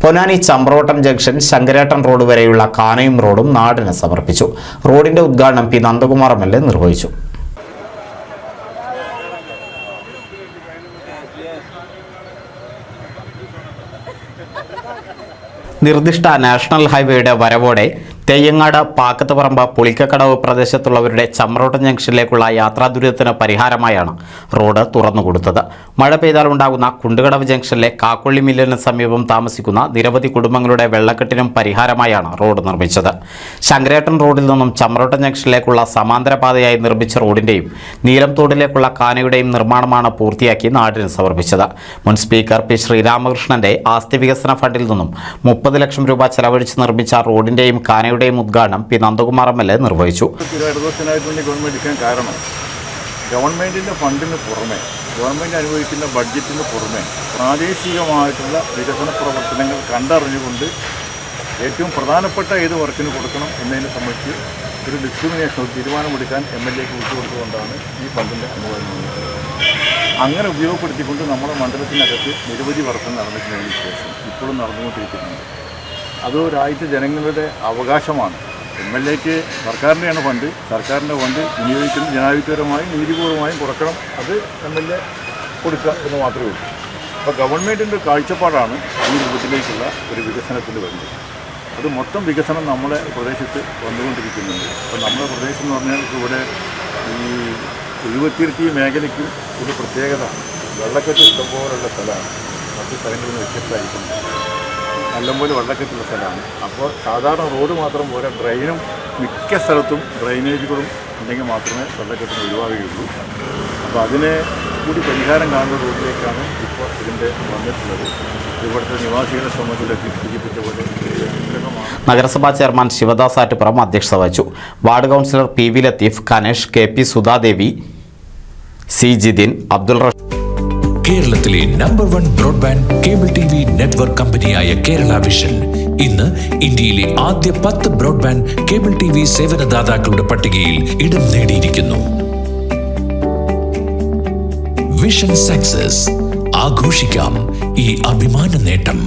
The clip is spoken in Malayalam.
പൊന്നാനി ചമ്പ്രോട്ടം ജംഗ്ഷൻ ശങ്കരേട്ടൻ റോഡ് വരെയുള്ള കാനയും റോഡും നാടിന് സമർപ്പിച്ചു. റോഡിന്റെ ഉദ്ഘാടനം പി നന്ദകുമാർ എം.എൽ.എ നിർവഹിച്ചു. നിർദ്ദിഷ്ട നാഷണൽ ഹൈവേയുടെ വരവോടെ തെയ്യങ്ങാട്, പാക്കത്തുപറമ്പ്, പുളിക്കക്കടവ് പ്രദേശത്തുള്ളവരുടെ ചമ്പ്രോട്ടം ജംഗ്ഷനിലേക്കുള്ള യാത്രാ ദുരിതത്തിന് പരിഹാരമായാണ് റോഡ് തുറന്നുകൊടുത്തത്. മഴ പെയ്താൽ ഉണ്ടാകുന്ന കുണ്ടുകടവ് ജംഗ്ഷനിലെ കാക്കൊള്ളി മില്ലിന് സമീപം താമസിക്കുന്ന നിരവധി കുടുംബങ്ങളുടെ വെള്ളക്കെട്ടിനും പരിഹാരമായാണ് റോഡ് നിർമ്മിച്ചത്. ശങ്കരേട്ടൻ റോഡിൽ നിന്നും ചമ്പ്രോട്ടം ജംഗ്ഷനിലേക്കുള്ള സമാന്തര പാതയായി നിർമ്മിച്ച റോഡിന്റെയും നീലംതോടിലേക്കുള്ള കാനയുടെയും നിർമ്മാണമാണ് പൂർത്തിയാക്കി നാടിന് സമർപ്പിച്ചത്. മുൻ സ്പീക്കർ പി ശ്രീരാമകൃഷ്ണന്റെ ആസ്തി വികസന ഫണ്ടിൽ നിന്നും 30 ലക്ഷം രൂപ ചെലവഴിച്ച് നിർമ്മിച്ച റോഡിന്റെയും കാനയുടെയും ഉദ്ഘാടനം പി നന്ദകുമാർ എം.എൽ.എ നിർവഹിച്ചു. ഗവൺമെൻറ്റിൻ്റെ ഫണ്ടിന് പുറമെ, ഗവൺമെൻറ് അനുവദിക്കുന്ന ബഡ്ജറ്റിന് പുറമെ പ്രാദേശികമായിട്ടുള്ള വികസന പ്രവർത്തനങ്ങൾ കണ്ടറിഞ്ഞുകൊണ്ട് ഏറ്റവും പ്രധാനപ്പെട്ട ഏത് വർക്കിന് കൊടുക്കണം എന്നതിനെ സംബന്ധിച്ച് ഒരു ഡിസ്ക്രിമിനേഷൻ തീരുമാനമെടുക്കാൻ എം.എൽ.എക്ക് വിട്ടുകൊടുത്തുകൊണ്ടാണ് ഈ ഫണ്ടിൻ്റെ അനുവാദം. അങ്ങനെ ഉപയോഗപ്പെടുത്തിക്കൊണ്ട് നമ്മുടെ മണ്ഡലത്തിനകത്ത് നിരവധി വർഷം നടന്നിട്ടുള്ളതിന് ശേഷം ഇപ്പോഴും നടന്നുകൊണ്ടിരിക്കുന്നുണ്ട്. അത് രാജ്യത്തെ ജനങ്ങളുടെ അവകാശമാണ്. എം.എൽ.എക്ക് സർക്കാരിൻ്റെയാണ് ഫണ്ട്, സർക്കാരിൻ്റെ ഫണ്ട് വിനിയോഗിക്കുന്നത് ജനാധിപത്യപരമായും നീതിപൂർവമായും കുറക്കണം. അത് എം.എൽ.എ കൊടുക്കുക എന്ന് മാത്രമേ ഉള്ളൂ. അപ്പോൾ ഗവൺമെൻറ്റിൻ്റെ കാഴ്ചപ്പാടാണ് ഈ രൂപത്തിലേക്കുള്ള ഒരു വികസനത്തിന് വേണ്ടത്. അത് മൊത്തം വികസനം നമ്മുടെ പ്രദേശത്ത് വന്നുകൊണ്ടിരിക്കുന്നുണ്ട്. അപ്പോൾ നമ്മുടെ പ്രദേശം എന്ന് പറഞ്ഞാൽ ഇവിടെ ഈ ഉഴുവത്തിരുത്തി മേഖലയ്ക്ക് ഒരു പ്രത്യേകത, വെള്ളക്കെട്ട് ഇഷ്ടംപോലുള്ള സ്ഥലമാണ്. മറ്റു സ്ഥലങ്ങളിൽ നിന്ന് വ്യത്യസ്തമായിരിക്കുന്നു. നല്ലപോലെ വെള്ളക്കെട്ടുള്ള സ്ഥലമാണ്. അപ്പോൾ സാധാരണ റോഡ് മാത്രം പോരാ, ഡ്രെയിനും മിക്ക സ്ഥലത്തും ഡ്രെയിനേജുകളും ഉണ്ടെങ്കിൽ മാത്രമേ വെള്ളക്കെട്ടിന് ഒഴിവാകുകയുള്ളൂ. അപ്പോൾ അതിനെ കൂടി പരിഹാരം കാണുന്ന റോഡിലേക്കാണ് ഇപ്പോൾ ഇതിൻ്റെ വന്നിട്ടുള്ളത്. ഇവിടുത്തെ നിവാസികളെ സംബന്ധിച്ച് സൂചിപ്പിച്ച പോലെ നഗരസഭാ ചെയർമാൻ ശിവദാസ് ആറ്റുപുറം അധ്യക്ഷത വഹിച്ചു. Ward councillor P V Latheef, Kanesh, K P Sudhadevi, C Jithin, Abdul Rasheed. കേരളത്തിലെ number 1 broadband cable TV network കമ്പനിയായ കേരള വിഷൻ ഇന്ന് ഇന്ത്യയിലെ ആദ്യ 10 ബ്രോഡ്ബാൻഡ് കേബിൾ TV സേവനദാതാക്കളുടെ പട്ടികയിൽ ഇടം നേടിയിരിക്കുന്നു. വിഷൻ സക്സസ്, ആഘോഷിക്കാം ഈ അഭിമാന നേട്ടം.